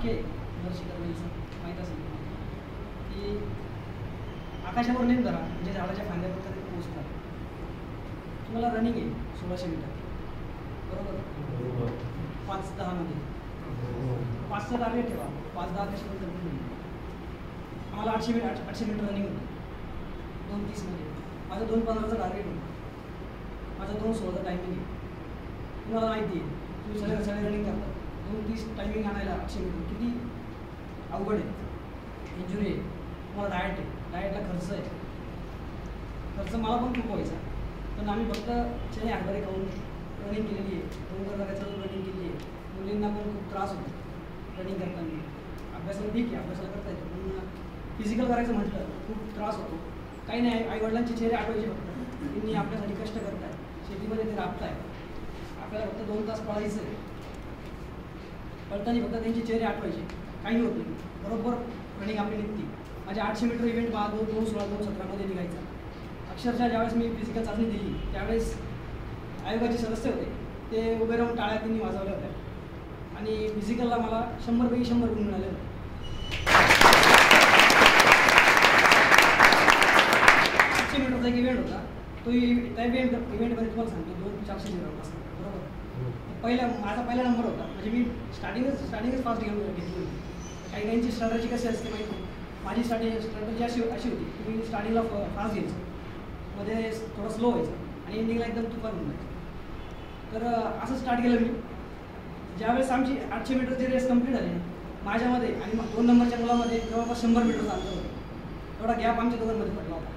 वाक्य आहे दर्शी करण्याचं माहीत असेल की आकाशावर नेम धरा म्हणजे झाडाच्या फांद्यापर्यंत ते पोहोचतात. तुम्हाला रनिंग आहे 1600 मीटर बरोबर 5-10 मध्ये 5चं टार्गेट ठेवा 5-10 कशापर्यंत नाही. आम्हाला 800 मीटर रनिंग होतं 2:30 मध्ये. माझं 2:15चं टार्गेट होतं. माझं 2:16चं टायमिंग आहे. तुम्हाला माहिती आहे तुम्ही सगळे रनिंग करतात 2:30 टायमिंग आणायला 800 मीटर किती अवघड आहे. इंजुरी आहे तुम्हाला डाएट आहे डाएटला खर्च आहे. खर्च मला पण खूप व्हायचा पण आम्ही फक्त चणे हरभरे खाऊन रनिंग केलेली आहे. डोंगर लगायचं रनिंग केली आहे. मुलींना पण खूप त्रास होतो रनिंग करताना. अभ्यासाला ठीक आहे अभ्यासाला करता येतो पण फिजिकल करायचं म्हटलं खूप त्रास होतो. काही नाही आईवडिलांचे चेहरे आठवायचे फक्त त्यांनी आपल्यासाठी कष्ट करत आहे शेतीमध्ये ते राबत आहे. आपल्याला फक्त 2 तास पळायचं आहे. पळताना फक्त त्यांचे चेहरे आठवायचे काही होत नाही. बरोबर रनिंग आपली निघते. माझ्या 800 मीटर इव्हेंट 2:16-2:17 मध्ये निघायचा. अक्षरशः ज्यावेळेस मी फिजिकल चाचणी दिली त्यावेळेस आयोगाचे सदस्य होते ते उभे राहून टाळ्या त्यांनी वाजवल्या होत्या आणि फिजिकलला मला 100 पैकी 100 गुण मिळाले होते. 800 मीटरचा एक इव्हेंट होता तो त्या इव्हेंटमध्ये तुम्हाला सांगतो 2:400 मीटर असतात बरोबर. माझा पहिला नंबर होता म्हणजे मी स्टार्टिंगच फास्ट घेतली होती. काही काहींची स्ट्रॅटजी कशी असते माहिती आहे. माझी स्ट्रॅटजी अशी होती की मी स्टार्टिंगला फास्ट घ्यायचं मध्ये थोडं स्लो व्हायचं आणि एंडिंगला एकदम तुफान होऊन जायचं. तर असं स्टार्ट केलं मी. ज्यावेळेस आमची 800 मीटरची रेस कंप्लीट झाली माझ्यामध्ये आणि 2 नंबरच्या मुलामध्ये जवळपास 100 मीटरचा अंतर होतं. एवढा गॅप आमच्या दोघांमध्ये पडला होता.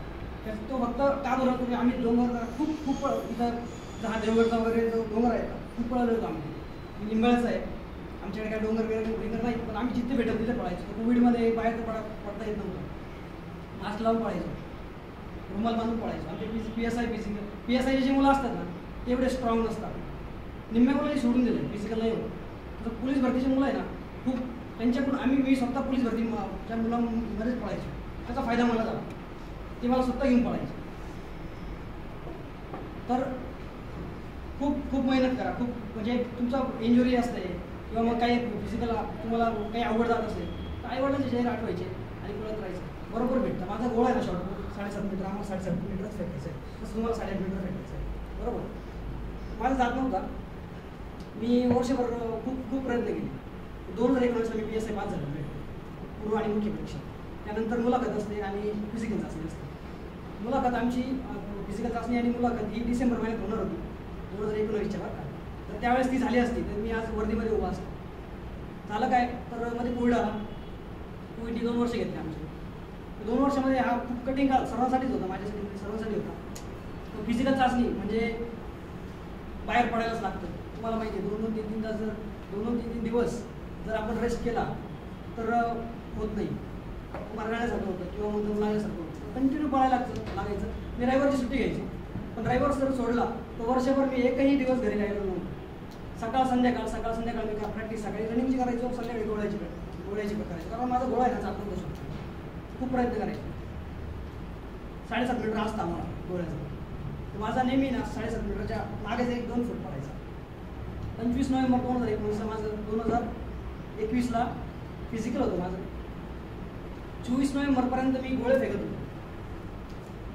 तर तो फक्त का बरं तुम्ही आम्ही डोंगर खूप इथं जहा देवगडचा वगैरे जो डोंगर आहे खूप पळालो होतो आम्ही. निंबाळाचं आहे आमच्याकडे काय डोंगर वगैरे नाही पण आम्ही जिथे भेटत तिथे पळायचो. कोविडमध्ये बाहेर पडता येत नव्हतं. मास्क लावून पळायचो रुमाल बांधून पळायचो. आमचे PSI जे मुलं असतात ना ते एवढे स्ट्रॉंग नसतात. निम्म्या मुलांनी सोडून दिले फिजिकल नाही होत. तर पोलीस भरतीचे मुलं आहे ना खूप त्यांच्याकडून मी स्वतः पोलीस भरतीच्या मुलांमध्येच पळायचो. त्याचा फायदा मला झाला. ते मला स्वतः घेऊन पळायचे. तर खूप मेहनत करा. खूप म्हणजे तुमचा इंजुरी असते किंवा मग काही फिजिकल तुम्हाला काही आवड जात असेल तर आईवडिलांचे चेहरे आठवायचे आणि पळत राहायचं. बरोबर भेटतं. माझा गोळा आहे ना शॉर्टपुट 7.5 मीटर आम्हाला 7.5 मीटरच फेकायचं आहे तसं तुम्हाला 8.5 मीटर फेकायचं आहे बरोबर. माझा जात नव्हता. मी वर्षभर खूप प्रयत्न केले. 2019ला मी PSI पास झालो पूर्व आणि मुख्य परीक्षा. त्यानंतर मुलाखत असते आणि फिजिकल चाचणी असते. मुलाखत आमची फिजिकल चाचणी आणि मुलाखत ही डिसेंबर महिन्यात होणार होती 2019च्या बरं का. तर त्यावेळेस ती झाली असती तर मी आज वर्दीमध्ये उभा असतो. झालं काय तर मध्ये कोविड आला. कोविडनी 2 वर्ष घेतले आमचे. 2 वर्षामध्ये हा खूप कठीण काळ सर्वांसाठीच होता. माझ्यासाठी सर्वांसाठी होता. तो फिजिकल चाचणी म्हणजे बाहेर पडायलाच लागतं. तुम्हाला माहिती आहे 2-3 तास जर 2-3 दिवस जर आपण रेस्ट केला तर होत नाही. मरण्यासारखं होतं किंवा मग दम लागल्यासारखं होतं. कंटिन्यू पळायला लागायचं. मी रविवारची सुट्टी घ्यायची पण रविवार जर सोडला तर वर्षभर मी एकही दिवस घरी राहिलो नव्हतो. सकाळ संध्याकाळ मी प्रॅक्टिस सकाळी रनिंगची करायचो संध्याकाळी गोळ्याची करायचो कारण माझा गोळा आहे ना चालतो तसं खूप प्रयत्न करायचे. 7.5 मीटर असतं आम्हाला गोळ्याचा. तर माझा नेहमी ना 7.5 मीटरच्या मागेच 1-2 फूट पडायचा. 25 नोव्हेंबर 2019 माझं 2021ला फिजिकल होतं माझं. 24 नोव्हेंबरपर्यंत मी गोळे फेकत होतो.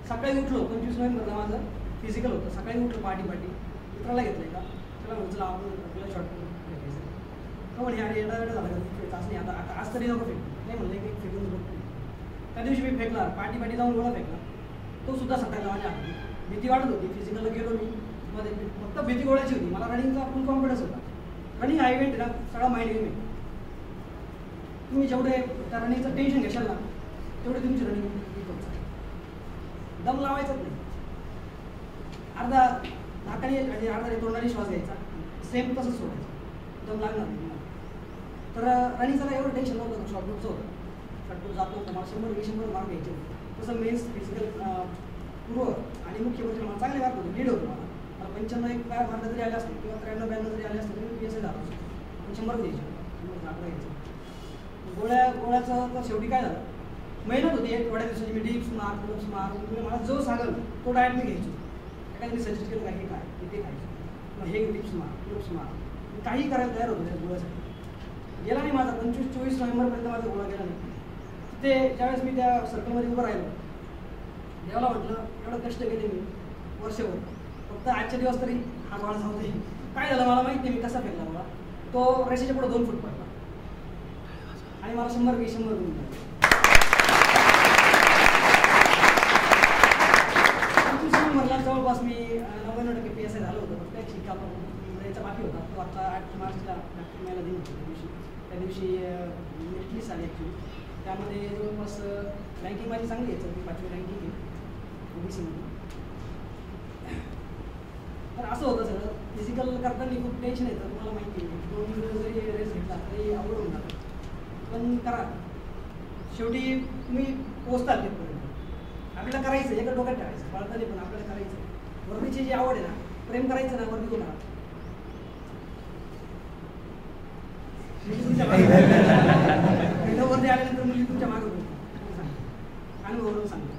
सकाळी उठलो 25 नोव्हेंबरला माझं फिजिकल होतं. सकाळी उठलो पाठी मित्राला घेतलं का त्याला म्हटलं आपण आपल्याला शॉर्ट फेकायचं. का म्हणे अरे एवढा झाला का चाचणी आता आज तरी नको फेक नाही म्हणलं की फेकून बघतो. त्या दिवशी मी फेकला पाठी जाऊन गोळा फेकला. तो सुद्धा सकाळला माझ्या हाती. भीती वाटत होती. फिजिकलला गेलो मी मध्ये फक्त भीती गोळ्याची होती. मला रनिंगचा फुल कॉन्फिडन्स होता. रनिंग हा इव्हेंट ना सगळा माइंड गेम आहे. तुम्ही जेवढे त्या रनिंगचं टेन्शन घेशाल ना तेवढे तुमची रनिंग दम लावायचाच नाही. अर्धा नाकाने आणि अर्धा तोंडाने श्वास घ्यायचा सेम तसंच सोडायचं. दम लागणार नाही. तर रनिंगचं एवढं टेन्शन नव्हतं. शॉर्टपुटचं होतं. शॉर्टपुट जातो मला 100 मार्क घ्यायचे. तसं मेन्स फिजिकल पूर्व आणि मुख्य म्हणजे मला चांगले मार्क होते. लीड होतं मला 95 मार्क जरी आले असते किंवा 93-92 जरी आले असते तरी मी PSI झालो असतो. पण 100 द्यायचे 100 घ्यायचं. गोळ्याचं तर शेवटी काय झालं मेहनत होती. थोड्या दिवसाची मी डिप्स मार मला जो सांगेल तो डाएट मी घ्यायचो. एखाद्याने सजेस्ट केलं काय हे काय ते खायचं मग हे डिप्स मार काही करायला तयार होतं त्या गोळ्यासाठी. गेला नाही माझा 25-24 नोव्हेंबरपर्यंत माझा गोळा गेला नाही. तिथे ज्यावेळेस मी त्या सर्कलमध्ये उभं राहिलो, देवाला म्हटलं एवढं कष्ट केले मी वर्षभर, फक्त आजच्या दिवस तरी हा गोळा जाऊ दे. काय झालं मला माहिती नाही, मी कसा फेकला मला. तो रेषेच्या पुढे 2 फूट पडला आणि मला 100 गुण मिळाले. मला जवळपास मी 99% PSI झालं होतं. फक्त एक शिक्का याचा बाकी होता, तो आता 8 मार्चला मला दिला होता. त्या दिवशी मेरिट लिस्ट आली ॲक्च्युली. त्यामध्ये जवळपास रँकिंग माझी चांगली आहे, 4वी-5वी रँकिंग आहे OBCमध्ये. तर असं होतं सगळं. फिजिकल करताना खूप टेन्शन येतं, तुम्हाला माहिती आहे. 2 दिवस जरी रेस्ट घेतला तरी अवघड होऊन जातं, पण करा. शेवटी तुम्ही पोचताल तिथपर्यंत. आपल्याला करायचं, एका डोक्यात ठेवायचं, पळताना पण आपल्याला करायचं. वर्दीची जी आवड आहे ना, प्रेम करायचं ना, वर्दी होणार. वर्दी आल्यानंतर मुली तुमच्या मागे होती, अनुभव सांगतो.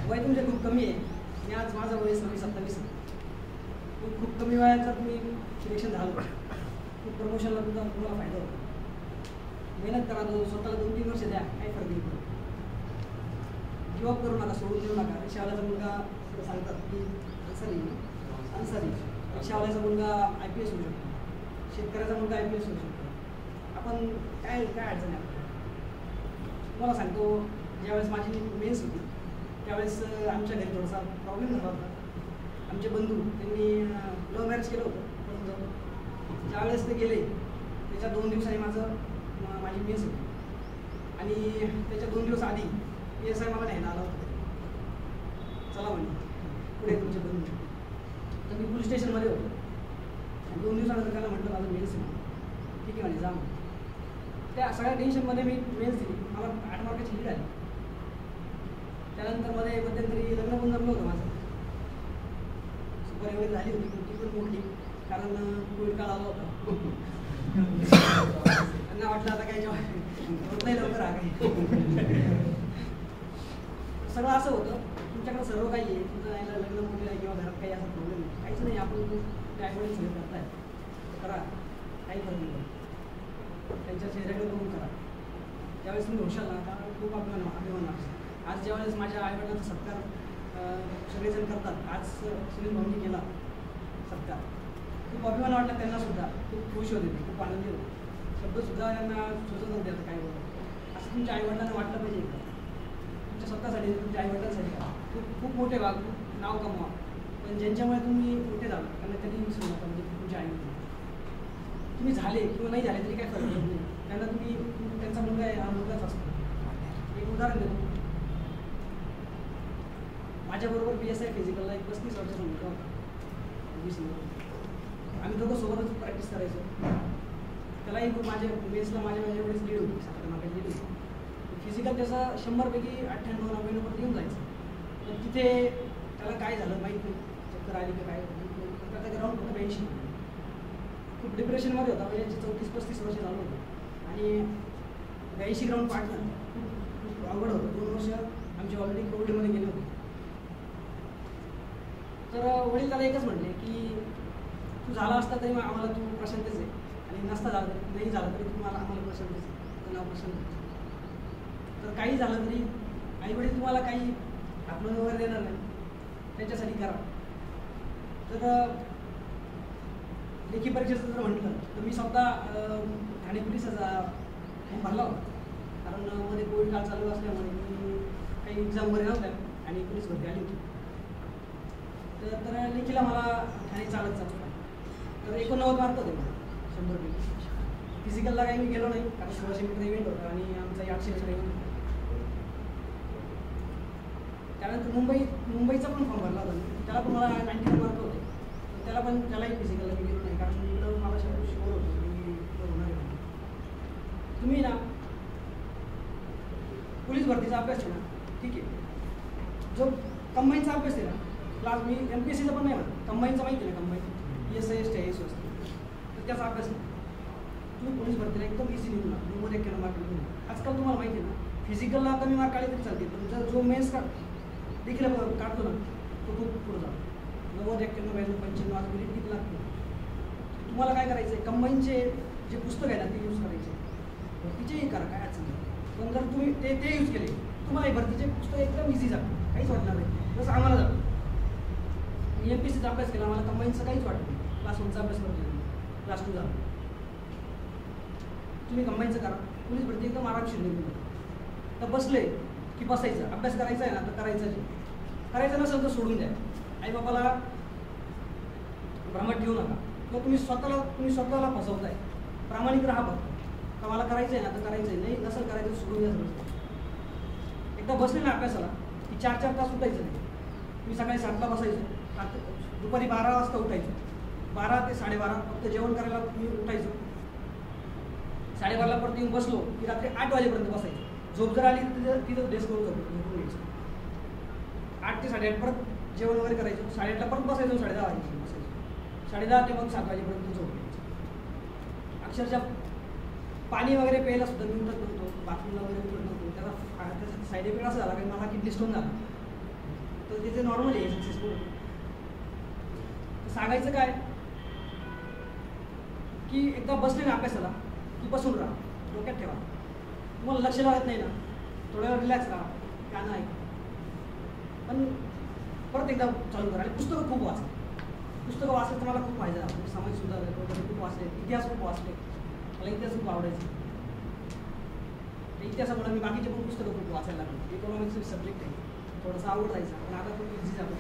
वय तुमचे खूप कमी आहे. मी आज माझं वय 26-27 खूप कमी वयात जर तुम्ही सिलेक्शन झालं, खूप प्रमोशनला तुम्हाला फायदा होतो. मेहनत करा, स्वतःला 2-3 वर्ष द्या, काही फरक नाही पडत. गिवअप करू नका, सोडून देऊ नका. रिक्षावाल्याचा मुलगा सांगतात की अन्सारी रिक्षावाल्याचा मुलगा IPS होऊ शकतो, शेतकऱ्याचा मुलगा IPS होऊ शकतो. आपण काय अडचण आहे आपल्याला. तुम्हाला सांगतो, ज्यावेळेस माझी मेन्स होती त्यावेळेस आमच्या घरी थोडासा प्रॉब्लेम झाला होता. आमचे बंधू त्यांनी लव्ह मॅरेज केलं होतं, पण ज्यावेळेस ते गेले त्याच्या 2 दिवसांनी माझी मेन्स होती आणि त्याच्या 2 दिवस आधी PSI मला न्यायला आला होता. चला म्हणजे पुढे तुमचे बंधू. तर मी पोलीस स्टेशनमध्ये होतो आणि 2 दिवसानंतर त्याला म्हटलं माझं मेन्स आहे. ठीक आहे म्हणजे जा. त्या सगळ्या टेन्शनमध्ये मी मेन्स दिली. मला 8 मार्काची लीड आली. त्यानंतर मध्ये मध्यंतरी लग्न पण जमलं होतं माझं. सुपारी वगैरे झाली होती, ती पण मोठी, कारण कोविड काळ आला होता. त्यांना वाटलं आता काही होत नाही लवकर काही. सगळं असं होतं. तुमच्याकडे सर्व काही आहे, तुमचं यायला लग्न मोठे आहे किंवा घरात काही असा प्रॉब्लेम नाही, काहीच नाही. आपण त्या आईवडील सगळं करताय, करा, काही फरक नाही. त्यांच्या चेहऱ्याकडे बघून करा. त्यावेळेस तुम्ही होशाल ना, का खूप अभिमान असतो. आज ज्यावेळेस माझ्या आईवडिलांचा सत्कार सगळेजण करतात, आज सुनील भाऊंनी केला सत्कार, खूप अभिमान वाटला त्यांनासुद्धा. खूप खुश होते, खूप आनंदी होते. शब्दसुद्धा यांना सुचत नव्हते आता काय बोलतो. असं तुमच्या आईवडिलांना वाटलं पाहिजे. तुमच्या स्वतःसाठी, तुमच्या आईवडिलांसाठी खूप खूप मोठे व्हा, खूप नाव कमवा. पण ज्यांच्यामुळे तुम्ही मोठे झाला त्यांना कधी विसरू नका. म्हणजे तुमच्या आईवडील तुम्ही झाले किंवा नाही झाले तरी काय फरक पडत नाही. त्यांना तुम्ही त्यांचा मुलगा आहे, हा मुलगाच असतो. एक उदाहरण देतो. माझ्याबरोबर PSI फिजिकलला एक 35 वर्षाचा मुलगा होता. आम्ही दोघं सोबतच प्रॅक्टिस करायचो. त्यालाही माझ्या मेन्सला माझ्यावेळेस लीड होती, 7 मार्काची लीड होती. फिजिकल त्याचा 100 पैकी 98-99 येऊन जायचं. पण तिथे त्याला काय झालं माहीत नाही, चक्कर आली का काय, त्याचा ग्राउंड फक्त 82. खूप डिप्रेशनमध्ये होता. म्हणजे 34-35 वर्ष झालं होतं आणि 82 ग्राउंड पाडणं खूप अवघड होतं. 2 वर्ष आमची ऑलरेडी कोविडमध्ये गेले होते. तर वडील त्याला एकच म्हटले की तू झाला असता तरी आम्हाला तू प्रशांतच आहे, आणि नसता झालं तरी नाही झालं तरी तुम्हाला आम्हाला प्रशांतच आहे, तुझं नाव प्रशांत. तर काही झालं तरी आईवडील तुम्हाला काही आपलं वगैरे देणार नाही, त्यांच्यासाठी करा. तर लेखी परीक्षेचं जर म्हटलं तर मी स्वतः ठाणे पोलिसाचा फॉर्म भरला होता. कारण मध्ये कोविड काळ चालू असल्यामुळे मी काही एक्झाम वगैरे नव्हत्या आणि पोलीस भरती आली होती. तर लेखीला मला ठाणे चालत जातो. तर 89 मार्क होते मला 100 पैकी. फिजिकलला काही मी गेलो नाही, कारण 1600 मीटर इव्हेंट होता आणि आमचा 800 मीटर इव्हेंट होता. त्यानंतर मुंबईचा पण फॉर्म भरला होता. त्याला पण मला 99 मार्क होते. त्यालाही फिजिकलला मी गेलो नाही, कारण इकडं मला शुअर होतं मी होणार आहे. तुम्ही ना पोलीस भरतीचा अभ्यास आहे ना, ठीक आहे. जो कंबाईनचा अभ्यास आहे ना, क्लास मी MPSCचा पण नाही म्हणत, कंबाईनचा माहिती आहे ना, कंबाईन PSI STIS असते, तर त्याचा अभ्यास नाही. तुम्ही पोलीस भरतीला एकदम इझी निघून ना, 91 मार्क निघून. आजकाल तुम्हाला माहिती आहे ना, फिजिकलला कमी मार्क आले तरी चालते, पण जर जो मेन्स देखील काढतो ना, तो खूप पुढे जातो. 90-91-95 आज मिनिट किती लागतो. तुम्हाला काय करायचं आहे, कंबाईनचे जे पुस्तक आहे ना ते यूज करायचे, भरतीचेही करा, काय अडचण नाही. पण जर तुम्ही ते यूज केले तुम्हाला भरतीचे पुस्तक एकदम इझी जातं, काहीच वाटणार नाही. जसं आम्हाला जातं, MPSCचा अभ्यास केला, आम्हाला कंबाईनचं काहीच वाटत नाही. क्लास 1चा अभ्यास करतो, क्लास 2 झाला. तुम्ही कंबाईनचं करा, पोलीस भरती एकदम आरामशीर निघून. तर बसले की बसायचं, अभ्यास करायचा आहे ना तर करायचं नसेल तर सोडून द्या. आई बाबाला भ्रमात ठेवू नका, किंवा तुम्ही स्वतःला फसवताय. प्रामाणिक राहा फक्त, का मला करायचं आहे ना तर करायचं आहे, नाही नसेल करायचं सोडून द्या. एकदा बसले ना अभ्यासाला की 4-4 तास उठायचं नाही. मी सकाळी 7ला बसायचो, दुपारी 12 वाजता उठायचो, 12 ते 12:30 फक्त जेवण करायला मी उठायचो. 12:30ला परत येऊन बसलो की रात्री 8 वाजेपर्यंत बसायचं. झोप जर आली तिथं डेस्कवर झोपून घ्यायचं. 8 ते 8:30 परत जेवण वगैरे करायचो. 8:30ला परत बसायचो, 10:30 वाजेपर्यंत बसायचो. 10:30 ते मग 7 वाजेपर्यंत झोप घ्यायचं. अक्षरशः पाणी वगैरे प्यायला सुद्धा मी उठत नव्हतो, बाथरूमला वगैरे उठत नव्हतो. त्याचा साईड इफेक्ट असा झाला की मला किडनी स्टोन झाला. तर तिथे नॉर्मल आहे, सक्सेसफुल. सांगायचं काय की एकदा बसले ना अभ्यासाला की बसून राहा, डोक्यात ठेवा. तुम्हाला लक्ष लागत नाही ना, थोड्या वेळ रिलॅक्स राहा, गाणं ऐका, पण परत एकदा चालू करा. आणि पुस्तकं खूप वाचा. पुस्तकं वाचायचं मला खूप फायदा झाला. समाज सुधारक वगैरे खूप वाचले, इतिहास खूप वाचले, मला इतिहास खूप आवडायचे. इतिहासामुळे मी बाकीचे पण पुस्तकं खूप वाचायला लागले. इकॉनॉमिक्सचे सब्जेक्ट आहे, थोडासा आवड जायचा, पण आता खूप इझी जातो.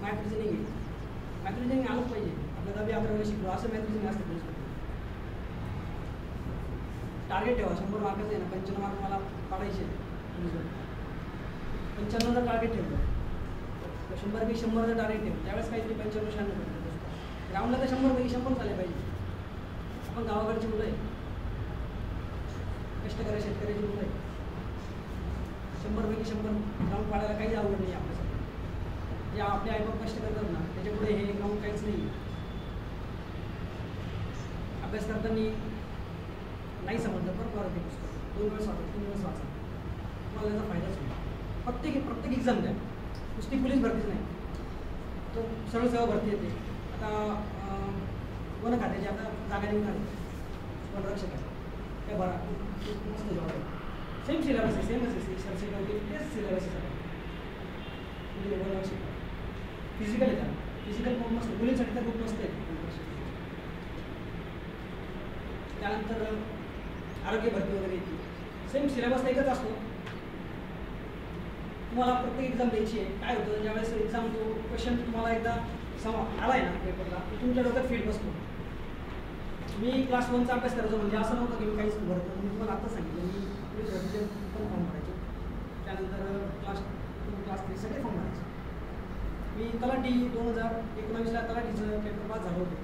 मॅथ रिजनिंग आहे, मॅथ रिजनिंग आलंच पाहिजे. आपल्याला 10-11 शिकलो असं मॅथ रिजनिंग असतं. टार्गेट ठेवा, 100 मार्काचं आहे ना, 95 मार्क मला काढायचे. 95चं टार्गेट ठेवलं, 100पैकी 100चं टार्गेट ठेवलं. त्यावेळेस काहीतरी 95-96 ग्राउंडला तर 100पैकी 100 झाले पाहिजे. आपण गावाकडची मुलं आहे, कष्टकरी शेतकऱ्याची मुलं आहे. 100पैकी 100 ग्राउंड पाडायला काहीच आवड नाही आपल्यासाठी. जे आपले आईबाप कष्ट करतात ना त्याच्यापुढे हे ग्राउंड काहीच नाही. अभ्यास करताना नाही समजलं तर परत ते पुस्तक 2 वेळेस वाचा, 3 वेळेस वाचा, तुम्हाला त्याचा फायदाच होईल. प्रत्येक एक्झाम द्या, नुसती पोलीस भरतीच नाही, तो सरळ सेवा भरती येते. आता वन खात्याची आता जागा निघून आली, वनरक्षक आहे, त्या भरा, मस्त जॉब आहे. सेम सिलेबस आहे, सेमच आहे, सरसेट तेच सिलेबस आहे. वनरक्षक फिजिकल आहे, त्याला फिजिकल खूप मस्त, मुलींसाठी तर खूप मस्त आहे. त्यानंतर आरोग्य भरती वगैरे येते, सेम सिलेबस एकच असतो. तुम्हाला प्रत्येक एक्झाम द्यायची आहे. काय होतं ज्यावेळेस एक्झाम तो क्वेश्चन तुम्हाला एकदा आला आहे ना पेपरला, तर तुमच्या डोक्यात फिट बसतो. मी क्लास 1चा अभ्यास करायचो, म्हणजे असं नव्हतं की मी काहीच भरतो. मी तुम्हाला आत्ता सांगितलं, मी पोलीस भरतीचे पण फॉर्म भरायचो. त्यानंतर क्लास 2, क्लास 3 सगळे फॉर्म भरायचे. मी तलाठी 2019ला तलाठीचं पेपर पास झालं होतं.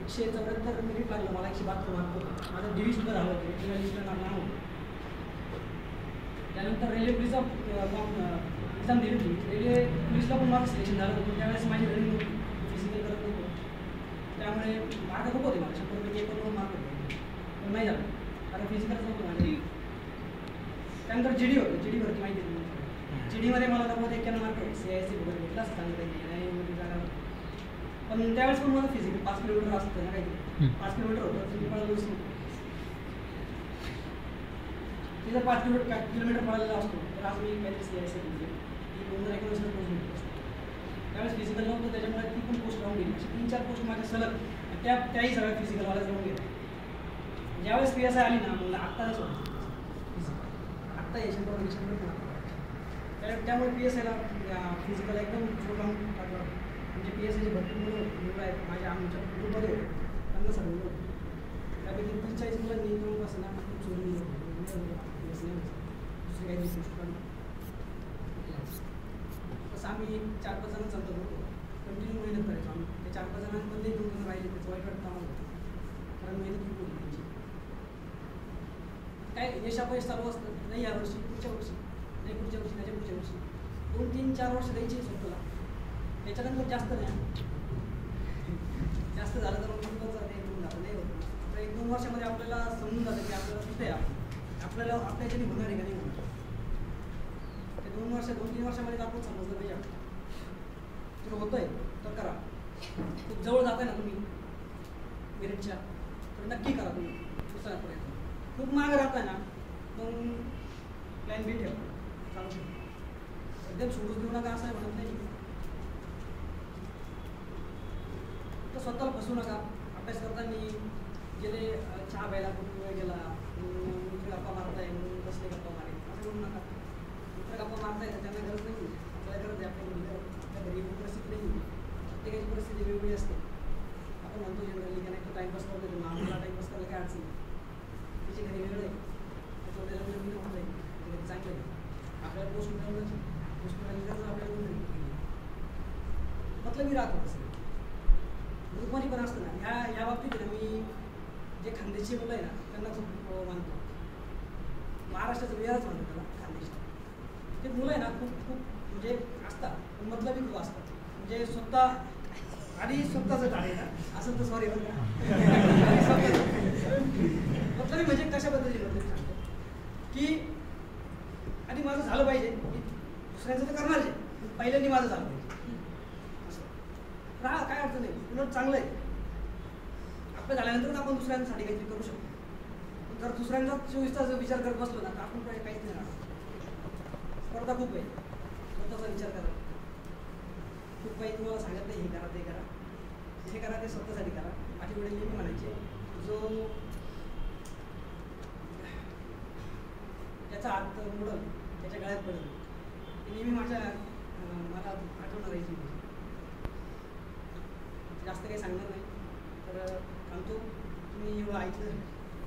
174 मिनिट लागलं मला, 172 मार्क होतं. माझं DV सुद्धा झालं होतं, रेल्वे लिस्टला नाव होतं. त्यानंतर रेल्वे पुलिसचा एक्झाम दिली होती. रेल्वे पुलिसला पण माझं सिलेक्शन झालं होतं. त्यावेळेस माझी रनिंग होती, फिजिकल करत नव्हतो. त्यामुळे मार्क खूप होते मला, 100पैकी 1 मार्क होते, पण नाही झालं कारण फिजिकलच नव्हतं माझे. त्यानंतर GD होतं, GD भरती माहिती आहे तुम्हाला. GDमध्ये मला 91 मार्क होते. CIC वगैरे भेटला असं सांगितलं नाही जागा. पण त्यावेळेस पण मला फिजिकल 5 किलोमीटर असतं ना, काहीतरी 5 किलोमीटर होतं, तुम्ही पळालो दिसतो. तिथं 5 किलोमीटर पळालेला असतो. तर आज मी काहीतरी CIC म्हणजे 2019ला पोस्ट भेटली असते. त्यावेळेस फिजिकल नव्हतं, त्याच्यामुळे ती पण पोस्ट राहून गेली. अशी 3-4 पोस्ट माझ्या सलग, त्याही सगळ्या फिजिकलवाल्याच राहून गेल्या. ज्यावेळेस PSI आली ना, मला आत्ताच होतं फिजिकल, आत्ता हे 100 त्यामुळे PSIला फिजिकल एकदम जोर लावून टाकलं. म्हणजे PSIची भरपूर मुलं आहेत माझ्या आमच्या ग्रुपमध्ये होते, त्यांना सर्व मुलं होते. त्यापैकी 30-40 मुलांनी मिळून असं ना खूप सोडून दिलं. दुसरी काही गोष्ट पण तसं आम्ही 4-5 जण चालतो, कंटिन्यू मेहनत करायचो आम्ही. त्या 4-5 जणांमध्ये 2 जण राहिले, त्याचं वाईट वाटतं आम्हाला, कारण मेहनत खूप होती त्यांची. काय यश अपयश चालू असतं, नाही यावर्षी, पुढच्या वर्षी, नाही पुढच्या वर्षी, त्याच्या पुढच्या वर्षी 2-3-4 वर्ष द्यायची स्वतःला. त्याच्यानंतर जास्त नाही, जास्त झालं तर मग येऊन जातं, नाही होत. तर 1-2 वर्षामध्ये आपल्याला समजून जातं की आपल्याला कुठे आहे, आपल्याला आपल्या याच्याने होणार आहे का नाही होणार. ते 2-3 वर्षामध्ये आपण समजलं पाहिजे. जर होतंय तर करा. खूप जवळ जाताय ना तुम्ही मेरिटच्या, तर नक्की करा तुम्ही दुसरा प्रयत्न. खूप मागं राहताय ना, मग प्लॅन बी ठेवा, चालू शकतो. एकदम सोडून देऊ नका असं म्हणत नाही. तर स्वतःला फसवू नका. अभ्यास करताना गेले चहा प्यायला खूप वेळ गेला, मित्र गप्पा मारताय म्हणून बसले गप्पा मारे असं करू नका. मित्र गप्पा मारताय त्यांना गरज नाही, आपल्याला गरज आहे. आपल्या घरी परिस्थिती नाही, प्रत्येकाची परिस्थिती वेगवेगळी असते. आपण म्हणतो जनरली का नाही तो टाईमपास करतो, आम्हाला टाईमपास करायला काय अडचण नाही. त्याचे घरी वेगळं आहे, त्याचं त्याला नवीन होत आहे, त्याच्या घरी चांगलं आहे. आपल्याला पोस्ट मिळवण्याची गोष्ट मिळाली आपल्याला मतलब मी राहतो तसं ग्रुपमध्ये पण असतं ना. या बाबतीत ना मी जे खानदेशी मुलं आहे ना त्यांना खूप मानतो. महाराष्ट्राचं बिहारच म्हणतो त्याला खानदेशी. ते मुलं आहे ना खूप खूप म्हणजे असतात, पण मतलबी खूप असतात. म्हणजे स्वतः आधी स्वतःचं झाले ना असं तर सॉरी बरं का मतलबी म्हणजे कशा पद्धतीने मतलब सांगतो की आधी माझं झालं पाहिजे, दुसऱ्यांचं तर करणार आहे, पहिल्यांदा माझं झालं पाहिजे असं राहा, काय अडचण नाही, उलट चांगलं आहे. आपलं झाल्यानंतर आपण दुसऱ्यांसाठी काहीतरी करू शकतो. जर दुसऱ्यांचा 24 तास विचार करत बसलो ना तर आपण काहीच नाही राहणार. स्पर्धा खूप आहे, स्वतःचा विचार करा. खूप काही तुम्हाला सांगत नाही हे करा ते करा, जे करा ते स्वतःसाठी करा. माझे वडील नेहमी म्हणायचे जो त्याचा हात मोडल त्याच्या गळ्यात पडेल. ते नेहमी मला आठवणार आहे. जास्त काही सांगणार नाही तर थांबतो. तुम्ही एवढं ऐकलं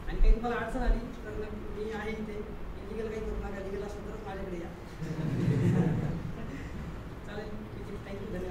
आणि काही तुम्हाला अडचण आली तर मी आहे इथे. इलिगल काही करू नका, लिगल असेल तरच माझ्याकडे या. चालेल, ठीक आहे, थँक्यू, धन्यवाद.